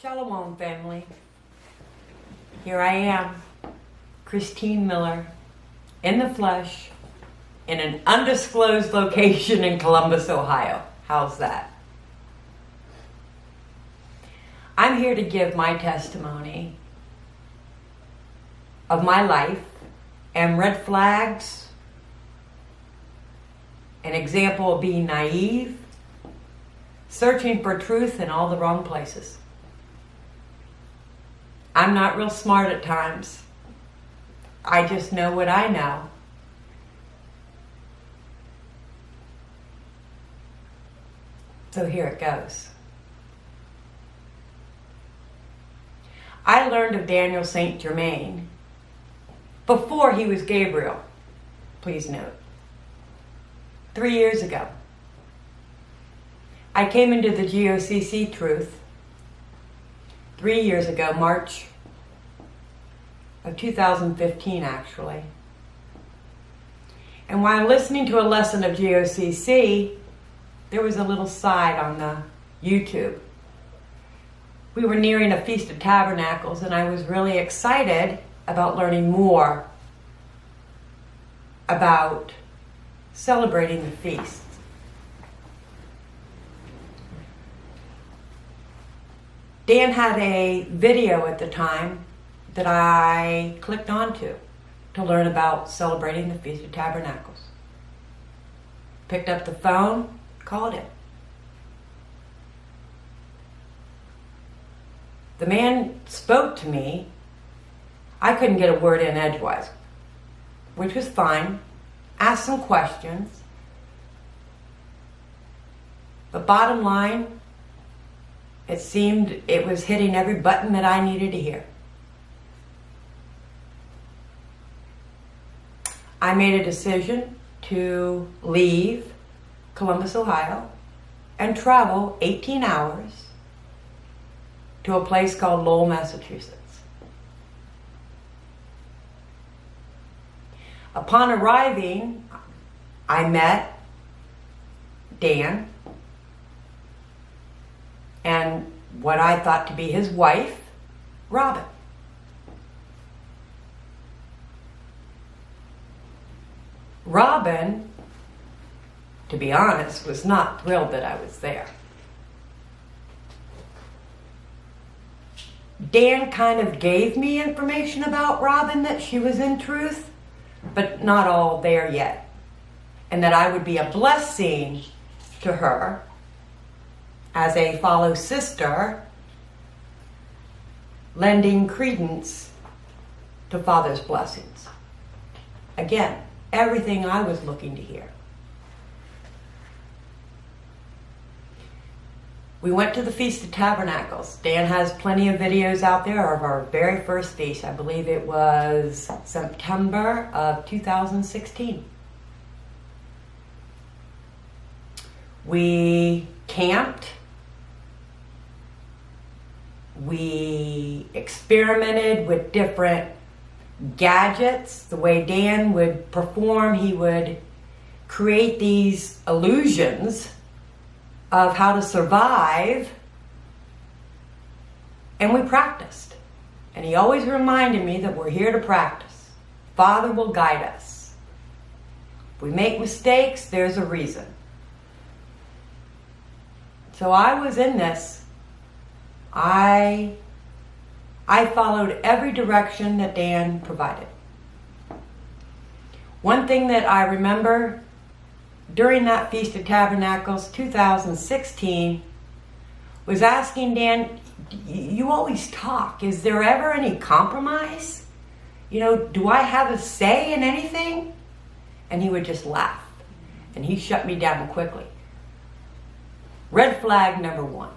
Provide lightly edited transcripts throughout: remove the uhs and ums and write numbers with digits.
Shalom, family. Here I am, Christine Miller, in the flesh, in an undisclosed location in Columbus, Ohio. How's that? I'm here to give my testimony of my life and red flags, an example of being naive, searching for truth in all the wrong places. I'm not real smart at times. I just know what I know. So here it goes. I learned of Daniel St. Germain before he was Gabriel, please note, 3 years ago. I came into the GOCC truth 3 years ago, March of 2015 actually. And while listening to a lesson of GOCC, there was a little side on the YouTube. We were nearing a Feast of Tabernacles and I was really excited about learning more about celebrating the feast. Dan had a video at the time that I clicked onto to learn about celebrating the Feast of Tabernacles. Picked up the phone, called him. The man spoke to me. I couldn't get a word in edgewise, which was fine. Asked some questions. But bottom line, it seemed it was hitting every button that I needed to hear. I made a decision to leave Columbus, Ohio, and travel 18 hours to a place called Lowell, Massachusetts. Upon arriving, I met Dan and what I thought to be his wife, Robin. Robin, to be honest, was not thrilled that I was there. Dan kind of gave me information about Robin that she was in truth, but not all there yet. And that I would be a blessing to her as a follow sister, lending credence to Father's blessings. Again, everything I was looking to hear. We went to the Feast of Tabernacles. Dan has plenty of videos out there of our very first feast. I believe it was September of 2016. We camped. We experimented with different gadgets. The way Dan would perform, he would create these illusions of how to survive, and we practiced. And he always reminded me that we're here to practice. Father will guide us. If we make mistakes, there's a reason. So I was in this. I followed every direction that Dan provided. One thing that I remember during that Feast of Tabernacles 2016 was asking Dan, you always talk. Is there ever any compromise? You know, do I have a say in anything? And he would just laugh. And he shut me down quickly. Red flag number 1.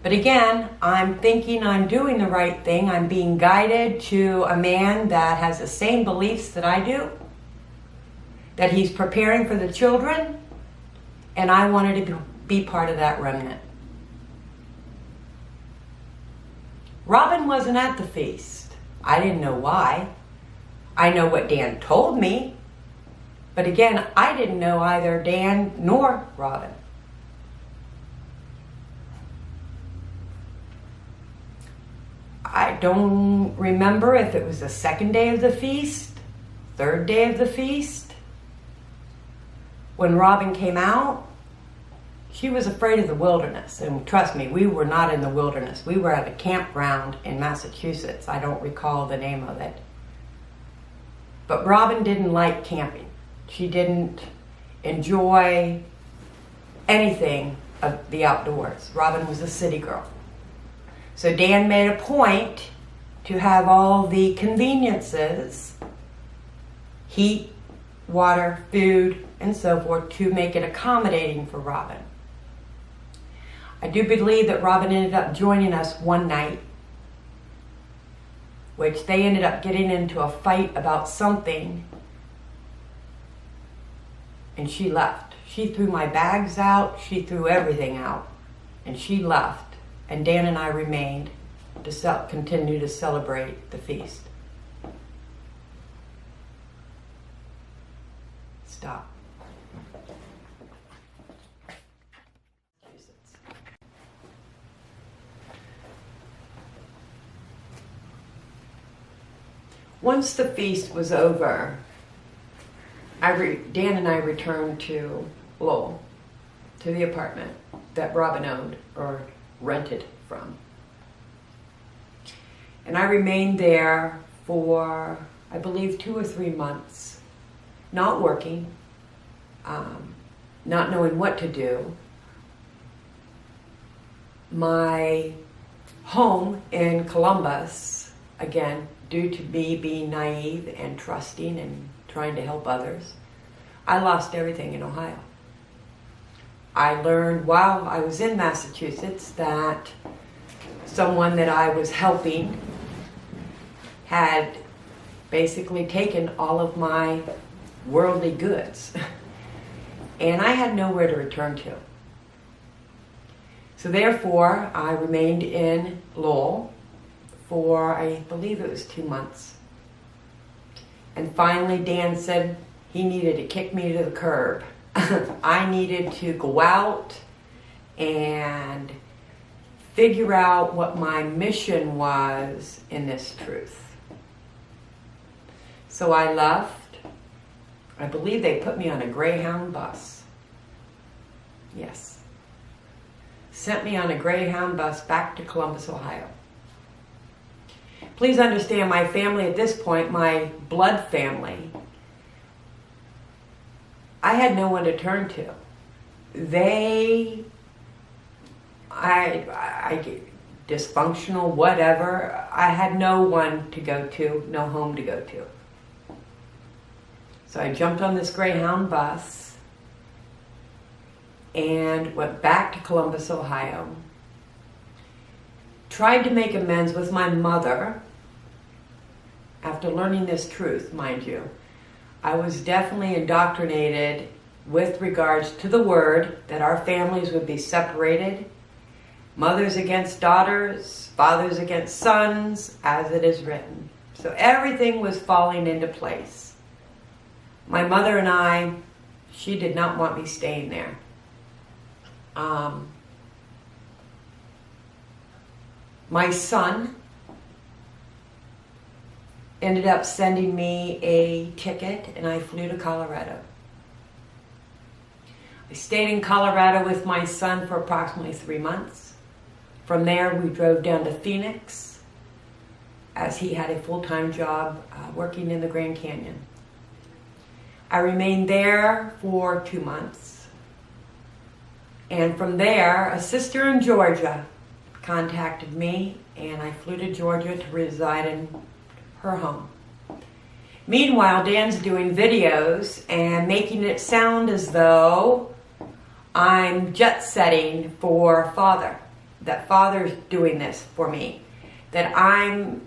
But again, I'm thinking I'm doing the right thing. I'm being guided to a man that has the same beliefs that I do. That he's preparing for the children. And I wanted to be part of that remnant. Robin wasn't at the feast. I didn't know why. I know what Dan told me. But again, I didn't know either Dan nor Robin. I don't remember if it was the second day of the feast, third day of the feast. When Robin came out, she was afraid of the wilderness. And trust me, we were not in the wilderness. We were at a campground in Massachusetts. I don't recall the name of it. But Robin didn't like camping. She didn't enjoy anything of the outdoors. Robin was a city girl. So Dan made a point to have all the conveniences, heat, water, food, and so forth, to make it accommodating for Robin. I do believe that Robin ended up joining us one night, which they ended up getting into a fight about something, and she left. She threw my bags out, she threw everything out, and she left. And Dan and I remained to continue to celebrate the feast. Stop. Once the feast was over, Dan and I returned to Lowell, to the apartment that Robin owned or rented from. And I remained there for, I believe, 2 or 3 months, not working, not knowing what to do. My home in Columbus, again, due to me being naive and trusting and trying to help others, I lost everything in Ohio. I learned while I was in Massachusetts that someone that I was helping had basically taken all of my worldly goods. And I had nowhere to return to. So therefore, I remained in Lowell for, I believe it was 2 months. And finally, Dan said he needed to kick me to the curb. I needed to go out and figure out what my mission was in this truth. So I left. I believe they put me on a Greyhound bus. Yes. Sent me on a Greyhound bus back to Columbus, Ohio. Please understand, my family at this point, my blood family, I had no one to turn to. Dysfunctional, whatever, I had no one to go to, no home to go to. So I jumped on this Greyhound bus and went back to Columbus, Ohio. Tried to make amends with my mother after learning this truth, mind you. I was definitely indoctrinated with regards to the word that our families would be separated, mothers against daughters, fathers against sons, as it is written. So everything was falling into place. My mother and I, she did not want me staying there. My son ended up sending me a ticket and I flew to Colorado. I stayed in Colorado with my son for approximately 3 months. From there, we drove down to Phoenix as he had a full-time job working in the Grand Canyon. I remained there for 2 months. And from there, a sister in Georgia contacted me and I flew to Georgia to reside in her home. Meanwhile, Dan's doing videos and making it sound as though I'm jet setting for Father, that Father's doing this for me, that I'm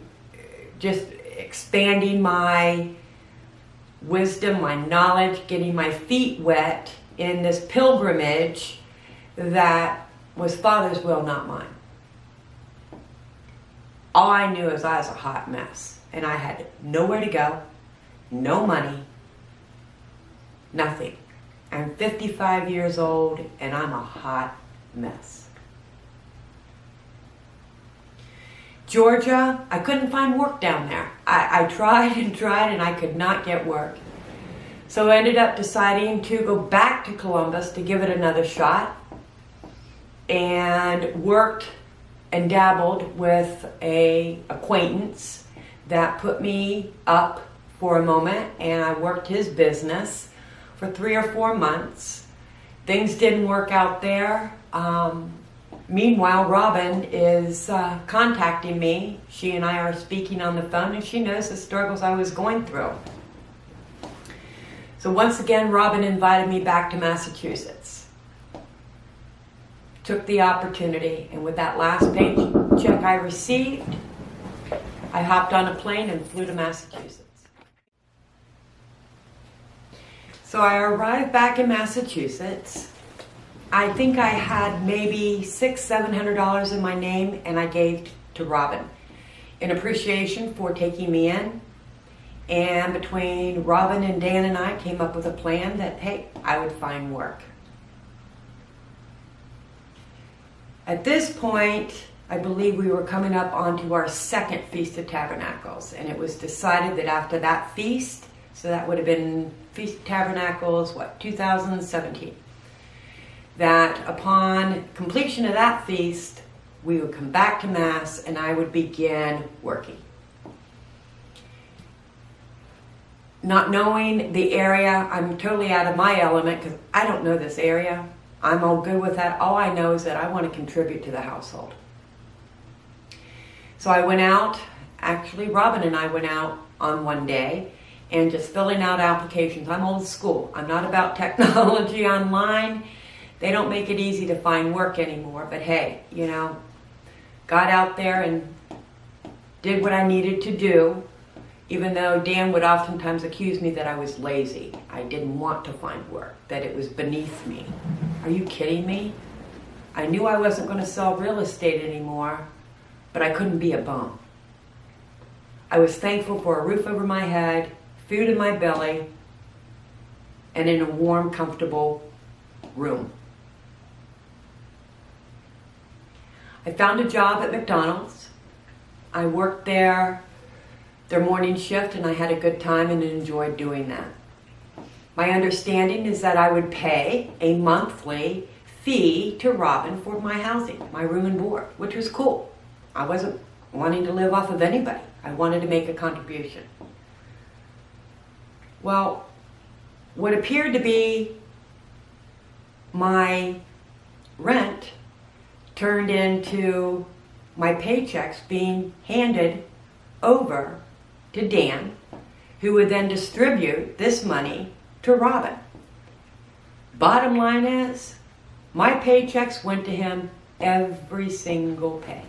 just expanding my wisdom, my knowledge, getting my feet wet in this pilgrimage that was Father's will, not mine. All I knew is I was a hot mess. And I had nowhere to go, no money, nothing. I'm 55 years old and I'm a hot mess. Georgia, I couldn't find work down there. I tried and tried and I could not get work. So I ended up deciding to go back to Columbus to give it another shot, and worked and dabbled with a acquaintance that put me up for a moment, and I worked his business for 3 or 4 months. Things didn't work out there. Meanwhile, Robin is contacting me. She and I are speaking on the phone, and she knows the struggles I was going through. So once again, Robin invited me back to Massachusetts. Took the opportunity, and with that last paycheck I received, I hopped on a plane and flew to Massachusetts. So I arrived back in Massachusetts. I think I had maybe $600-700 in my name, and I gave to Robin in appreciation for taking me in. And between Robin and Dan and I came up with a plan that, hey, I would find work. At this point, I believe we were coming up onto our second Feast of Tabernacles, and it was decided that after that feast, so that would have been Feast of Tabernacles, 2017, that upon completion of that feast, we would come back to Mass and I would begin working. Not knowing the area, I'm totally out of my element because I don't know this area. I'm all good with that. All I know is that I want to contribute to the household. So I went out, actually Robin and I went out on one day and just filling out applications. I'm old school. I'm not about technology online. They don't make it easy to find work anymore, but hey, you know, got out there and did what I needed to do, even though Dan would oftentimes accuse me that I was lazy. I didn't want to find work, that it was beneath me. Are you kidding me? I knew I wasn't going to sell real estate anymore, but I couldn't be a bum. I was thankful for a roof over my head, food in my belly, and in a warm, comfortable room. I found a job at McDonald's. I worked there, their morning shift, and I had a good time and enjoyed doing that. My understanding is that I would pay a monthly fee to Robin for my housing, my room and board, which was cool. I wasn't wanting to live off of anybody. I wanted to make a contribution. Well, what appeared to be my rent turned into my paychecks being handed over to Dan, who would then distribute this money to Robin. Bottom line is, my paychecks went to him every single pay.